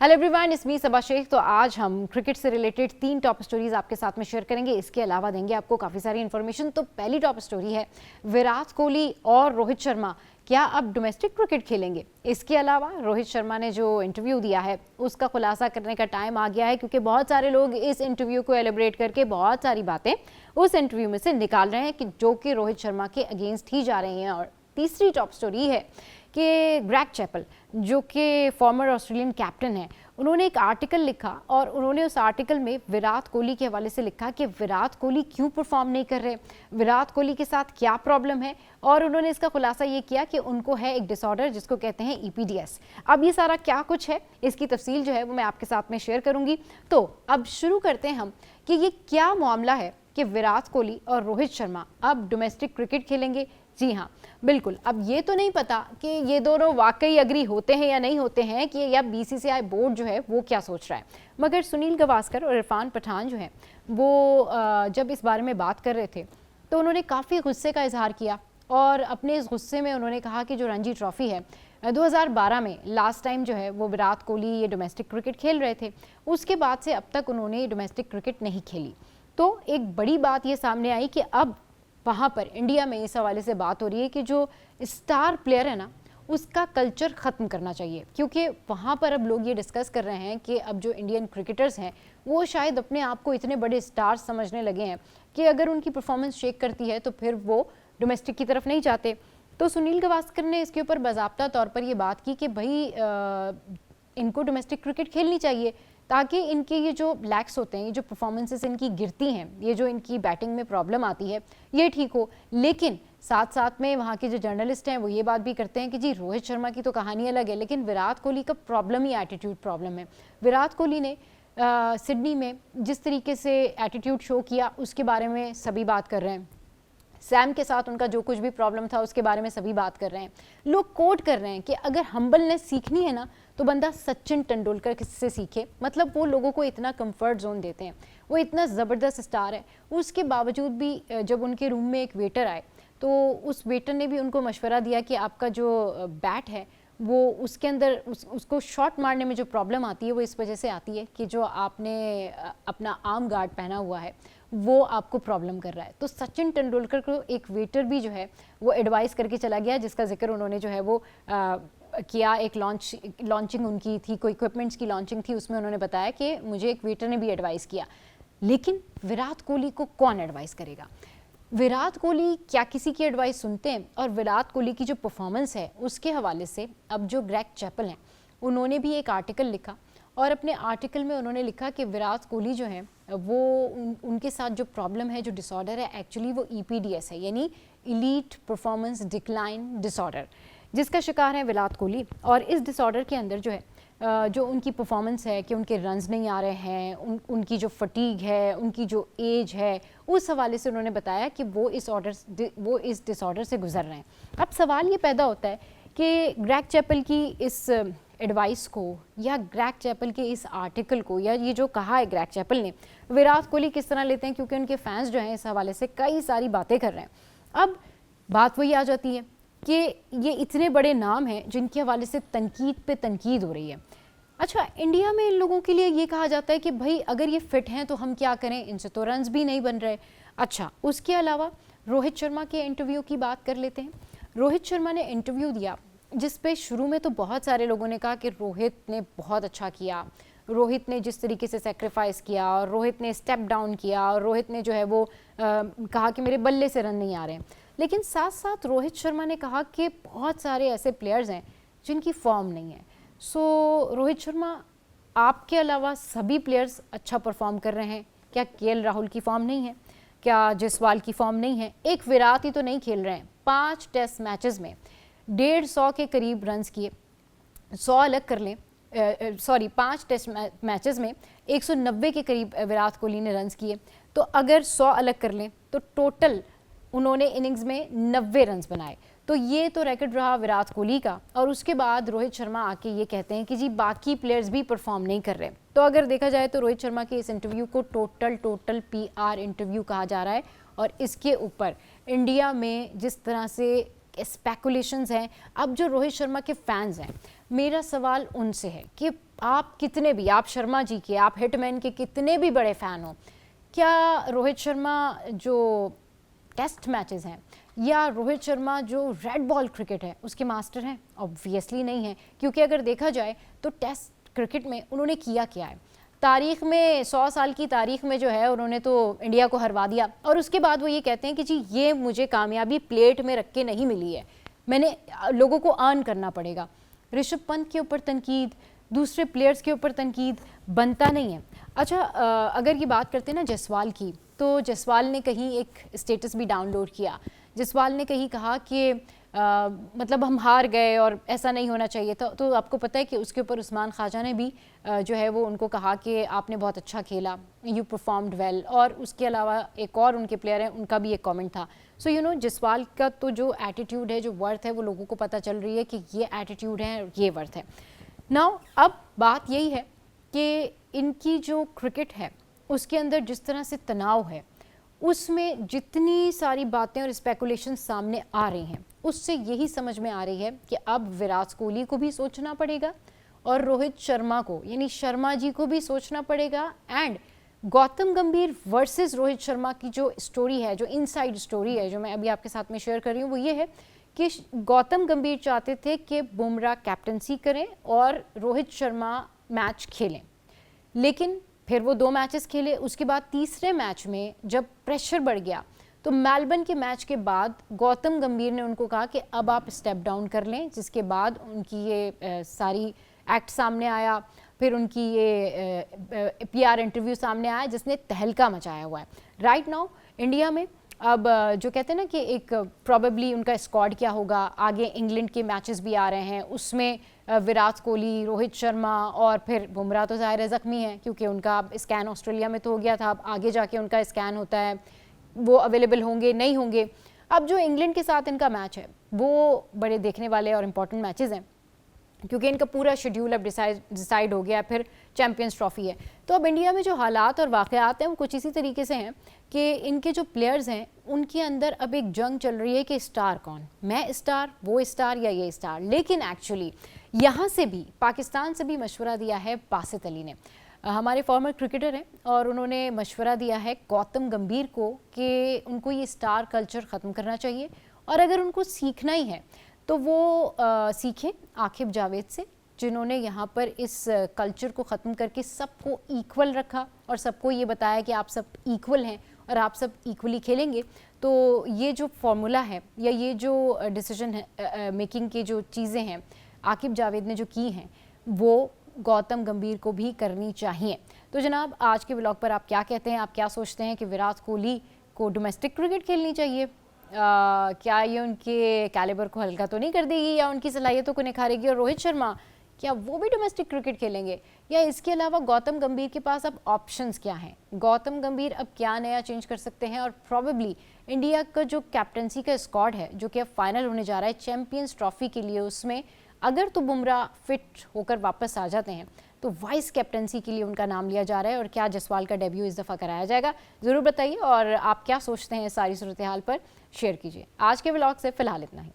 Hello everyone, it's me सबा शेख। तो आज हम क्रिकेट से रिलेटेड 3 टॉप स्टोरीज आपके साथ में शेयर करेंगे। इसके अलावा देंगे आपको काफ़ी सारी इन्फॉर्मेशन। तो पहली टॉप स्टोरी है, विराट कोहली और रोहित शर्मा क्या अब डोमेस्टिक क्रिकेट खेलेंगे। इसके अलावा रोहित शर्मा ने जो इंटरव्यू दिया है उसका खुलासा करने का टाइम आ गया है, क्योंकि बहुत सारे लोग इस इंटरव्यू को एलिब्रेट करके बहुत सारी बातें उस इंटरव्यू में से निकाल रहे हैं कि जो कि रोहित शर्मा के अगेंस्ट ही जा रही हैं। और तीसरी टॉप स्टोरी है कि ग्रेग चैपल, जो कि फॉर्मर ऑस्ट्रेलियन कैप्टन है, उन्होंने एक आर्टिकल लिखा और उन्होंने उस आर्टिकल में विराट कोहली के हवाले से लिखा कि विराट कोहली क्यों परफॉर्म नहीं कर रहे, विराट कोहली के साथ क्या प्रॉब्लम है। और उन्होंने इसका खुलासा ये किया कि उनको है एक डिसऑर्डर जिसको कहते हैं EPDS। अब ये सारा क्या कुछ है, इसकी तफसील जो है वो मैं आपके साथ में शेयर करूंगी। तो अब शुरू करते हैं हम कि ये क्या मामला है कि विराट कोहली और रोहित शर्मा अब डोमेस्टिक क्रिकेट खेलेंगे। जी हाँ, बिल्कुल। अब ये तो नहीं पता कि ये दोनों वाकई अग्री होते हैं या नहीं होते हैं, कि या BCCI बोर्ड जो है वो क्या सोच रहा है। मगर सुनील गावस्कर और इरफान पठान जो है वो जब इस बारे में बात कर रहे थे तो उन्होंने काफ़ी गुस्से का इजहार किया और अपने इस गुस्से में उन्होंने कहा कि जो रणजी ट्रॉफी है 2012 में लास्ट टाइम जो है वो विराट कोहली ये डोमेस्टिक क्रिकेट खेल रहे थे, उसके बाद से अब तक उन्होंने डोमेस्टिक क्रिकेट नहीं खेली। तो एक बड़ी बात ये सामने आई कि अब वहाँ पर इंडिया में इस हवाले से बात हो रही है कि जो स्टार प्लेयर है ना, उसका कल्चर ख़त्म करना चाहिए। क्योंकि वहाँ पर अब लोग ये डिस्कस कर रहे हैं कि अब जो इंडियन क्रिकेटर्स हैं वो शायद अपने आप को इतने बड़े स्टार्स समझने लगे हैं कि अगर उनकी परफॉर्मेंस शेक करती है तो फिर वो डोमेस्टिक की तरफ नहीं जाते। तो सुनील गावस्कर ने इसके ऊपर बाज़ाब्ता तौर पर ये बात की कि भाई इनको डोमेस्टिक क्रिकेट खेलनी चाहिए, ताकि इनके ये जो लैक्स होते हैं, ये जो परफॉर्मेंसेस इनकी गिरती हैं, ये जो इनकी बैटिंग में प्रॉब्लम आती है, ये ठीक हो। लेकिन साथ साथ में वहाँ के जो जर्नलिस्ट हैं वो ये बात भी करते हैं कि जी रोहित शर्मा की तो कहानी अलग है, लेकिन विराट कोहली का प्रॉब्लम ही एटीट्यूड प्रॉब्लम है। विराट कोहली ने सिडनी में जिस तरीके से एटीट्यूड शो किया उसके बारे में सभी बात कर रहे हैं। सैम के साथ उनका जो कुछ भी प्रॉब्लम था उसके बारे में सभी बात कर रहे हैं। लोग कोट कर रहे हैं कि अगर हम्बलनेस सीखनी है ना तो बंदा सचिन तेंदुलकर से सीखे। मतलब वो लोगों को इतना कंफर्ट जोन देते हैं, वो इतना ज़बरदस्त स्टार है। उसके बावजूद भी जब उनके रूम में एक वेटर आए तो उस वेटर ने भी उनको मशवरा दिया कि आपका जो बैट है वो उसके अंदर उसको शॉट मारने में जो प्रॉब्लम आती है वो इस वजह से आती है कि जो आपने अपना आर्म गार्ड पहना हुआ है वो आपको प्रॉब्लम कर रहा है। तो सचिन तेंदुलकर को एक वेटर भी जो है वो एडवाइस करके चला गया, जिसका जिक्र उन्होंने जो है वो किया। एक लॉन्चिंग उनकी थी, कोई इक्विपमेंट्स की लॉन्चिंग थी, उसमें उन्होंने बताया कि मुझे एक वेटर ने भी एडवाइस किया। लेकिन विराट कोहली को कौन एडवाइस करेगा? विराट कोहली क्या किसी की एडवाइस सुनते हैं? और विराट कोहली की जो परफॉर्मेंस है उसके हवाले से अब जो ग्रेग चैपल हैं उन्होंने भी एक आर्टिकल लिखा और अपने आर्टिकल में उन्होंने लिखा कि विराट कोहली जो है वो उनके साथ जो प्रॉब्लम है, जो डिसऑर्डर है, एक्चुअली वो EPDS है, यानी इलीट परफॉर्मेंस डिक्लाइन डिसऑर्डर, जिसका शिकार है विराट कोहली। और इस डिसऑर्डर के अंदर जो है जो उनकी परफॉर्मेंस है कि उनके रन्स नहीं आ रहे हैं, उनकी जो फटीग है, उनकी जो एज है, उस हवाले से उन्होंने बताया कि वो इस डिसऑर्डर से गुजर रहे हैं। अब सवाल ये पैदा होता है कि ग्रेग चैपल की इस एडवाइस को या ग्रेग चैपल के इस आर्टिकल को या ये जो कहा है ग्रेग चैपल ने, विराट कोहली किस तरह लेते हैं, क्योंकि उनके फैंस जो हैं इस हवाले से कई सारी बातें कर रहे हैं। अब बात वही आ जाती है कि ये इतने बड़े नाम हैं जिनके हवाले से तनकीद पे तनकीद हो रही है। अच्छा, इंडिया में इन लोगों के लिए ये कहा जाता है कि भाई अगर ये फिट हैं तो हम क्या करें, इनसे तो रन्स भी नहीं बन रहे। अच्छा, उसके अलावा रोहित शर्मा के इंटरव्यू की बात कर लेते हैं। रोहित शर्मा ने इंटरव्यू दिया जिस पे शुरू में तो बहुत सारे लोगों ने कहा कि रोहित ने बहुत अच्छा किया, रोहित ने जिस तरीके से सेक्रीफाइस किया और रोहित ने स्टेप डाउन किया और रोहित ने जो है वो कहा कि मेरे बल्ले से रन नहीं आ रहे हैं। लेकिन साथ साथ रोहित शर्मा ने कहा कि बहुत सारे ऐसे प्लेयर्स हैं जिनकी फॉर्म नहीं है। सो रोहित शर्मा, आपके अलावा सभी प्लेयर्स अच्छा परफॉर्म कर रहे हैं, क्या KL राहुल की फॉर्म नहीं है? क्या जायसवाल की फॉर्म नहीं है? एक विराट ही तो नहीं खेल रहे हैं। 5 टेस्ट मैचेस में 150 के करीब रन्स किए। 100 अलग कर लें, 5 टेस्ट मैचेस में 190 के करीब विराट कोहली ने रन्स किए। तो अगर 100 अलग कर लें तो टोटल उन्होंने इनिंग्स में 90 रन्स बनाए। तो ये तो रिकॉर्ड रहा विराट कोहली का। और उसके बाद रोहित शर्मा आके ये कहते हैं कि जी बाकी प्लेयर्स भी परफॉर्म नहीं कर रहे। तो अगर देखा जाए तो रोहित शर्मा के इस इंटरव्यू को टोटल PR इंटरव्यू कहा जा रहा है। और इसके ऊपर इंडिया में जिस तरह से स्पेकुलेशंस हैं, अब जो रोहित शर्मा के फैंस हैं मेरा सवाल उनसे है कि आप कितने भी, आप शर्मा जी के, आप हिटमैन के कितने भी बड़े फ़ैन हो, क्या रोहित शर्मा जो टेस्ट मैचेस हैं या रोहित शर्मा जो रेड बॉल क्रिकेट है उसके मास्टर हैं? ऑब्वियसली नहीं है, क्योंकि अगर देखा जाए तो टेस्ट क्रिकेट में उन्होंने किया क्या है, तारीख में 100 साल की तारीख में जो है उन्होंने तो इंडिया को हरवा दिया, और उसके बाद वो ये कहते हैं कि जी ये मुझे कामयाबी प्लेट में रख के नहीं मिली है, मैंने लोगों को अर्न करना पड़ेगा। ऋषभ पंत के ऊपर तनकीद, दूसरे प्लेयर्स के ऊपर तनकीद बनता नहीं है। अच्छा, अगर ये बात करते हैं ना जायसवाल की, तो जायसवाल ने कहीं एक स्टेटस भी डाउनलोड किया। जायसवाल ने कहीं कहा कि मतलब हम हार गए और ऐसा नहीं होना चाहिए था। तो आपको पता है कि उसके ऊपर उस्मान ख्वाजा ने भी जो है वो उनको कहा कि आपने बहुत अच्छा खेला, यू परफॉर्म्ड वेल। और उसके अलावा एक और उनके प्लेयर हैं, उनका भी एक कमेंट था। सो यू नो, जायसवाल का तो जो एटीट्यूड है, जो वर्थ है, वो लोगों को पता चल रही है कि ये एटीट्यूड है, ये वर्थ है। नाउ अब बात यही है कि इनकी जो क्रिकेट है उसके अंदर जिस तरह से तनाव है, उसमें जितनी सारी बातें और स्पेकुलेशन सामने आ रही हैं, उससे यही समझ में आ रही है कि अब विराट कोहली को भी सोचना पड़ेगा और रोहित शर्मा को, यानी शर्मा जी को भी सोचना पड़ेगा। एंड गौतम गंभीर वर्सेस रोहित शर्मा की जो स्टोरी है, जो इनसाइड स्टोरी है, जो मैं अभी आपके साथ में शेयर कर रही हूँ, वो ये है कि गौतम गंभीर चाहते थे कि बुमराह कैप्टनसी करें और रोहित शर्मा मैच खेलें, लेकिन फिर वो 2 मैचेस खेले। उसके बाद तीसरे मैच में जब प्रेशर बढ़ गया तो मेलबर्न के मैच के बाद गौतम गंभीर ने उनको कहा कि अब आप स्टेप डाउन कर लें, जिसके बाद उनकी ये सारी एक्ट सामने आया। फिर उनकी ये पीआर इंटरव्यू सामने आया जिसने तहलका मचाया हुआ है। राइट नाउ इंडिया में अब जो कहते हैं ना कि एक प्रॉबेबली उनका स्क्वाड क्या होगा, आगे इंग्लैंड के मैचेस भी आ रहे हैं, उसमें विराट कोहली, रोहित शर्मा और फिर बुमराह तो ज़ाहिर है ज़ख्मी है क्योंकि उनका स्कैन ऑस्ट्रेलिया में तो हो गया था, अब आगे जाके उनका स्कैन होता है, वो अवेलेबल होंगे नहीं होंगे। अब जो इंग्लैंड के साथ इनका मैच है वो बड़े देखने वाले और इम्पॉर्टेंट मैचेस हैं क्योंकि इनका पूरा शेड्यूल अब डिसाइड हो गया, फिर चैंपियंस ट्रॉफी है। तो अब इंडिया में जो हालात और वाक़यात हैं वो कुछ इसी तरीके से हैं कि इनके जो प्लेयर्स हैं उनके अंदर अब एक जंग चल रही है कि स्टार कौन, मैं स्टार, वो स्टार या ये स्टार। लेकिन एक्चुअली यहाँ से भी, पाकिस्तान से भी मशवरा दिया है बासित अली ने, हमारे फॉर्मर क्रिकेटर हैं, और उन्होंने मशवरा दिया है गौतम गंभीर को कि उनको ये स्टार कल्चर ख़त्म करना चाहिए, और अगर उनको सीखना ही है तो वो सीखें आकिब जावेद से, जिन्होंने यहाँ पर इस कल्चर को ख़त्म करके सबको इक्वल रखा और सबको ये बताया कि आप सब इक्वल हैं और आप सब इक्वली खेलेंगे। तो ये जो फॉर्मूला है या ये जो डिसीजन है मेकिंग की जो चीज़ें हैं आकिब जावेद ने जो की हैं, वो गौतम गंभीर को भी करनी चाहिए। तो जनाब, आज के व्लॉग पर आप क्या कहते हैं? आप क्या सोचते हैं कि विराट कोहली को डोमेस्टिक क्रिकेट खेलनी चाहिए? क्या ये उनके कैलिबर को हल्का तो नहीं कर देगी या उनकी सलाहियतों को निखारेगी? और रोहित शर्मा, क्या वो भी डोमेस्टिक क्रिकेट खेलेंगे? या इसके अलावा गौतम गंभीर के पास अब ऑप्शंस क्या हैं? गौतम गंभीर अब क्या नया चेंज कर सकते हैं? और प्रॉबेबली इंडिया का जो कैप्टनसी का स्क्वाड है, जो कि अब फाइनल होने जा रहा है चैंपियंस ट्रॉफी के लिए, उसमें अगर तो बुमराह फिट होकर वापस आ जाते हैं तो वाइस कैप्टनसी के लिए उनका नाम लिया जा रहा है, और क्या जायसवाल का डेब्यू इस दफ़ा कराया जाएगा? ज़रूर बताइए, और आप क्या सोचते हैं सारी सूरत हाल पर शेयर कीजिए। आज के व्लॉग से फ़िलहाल इतना ही।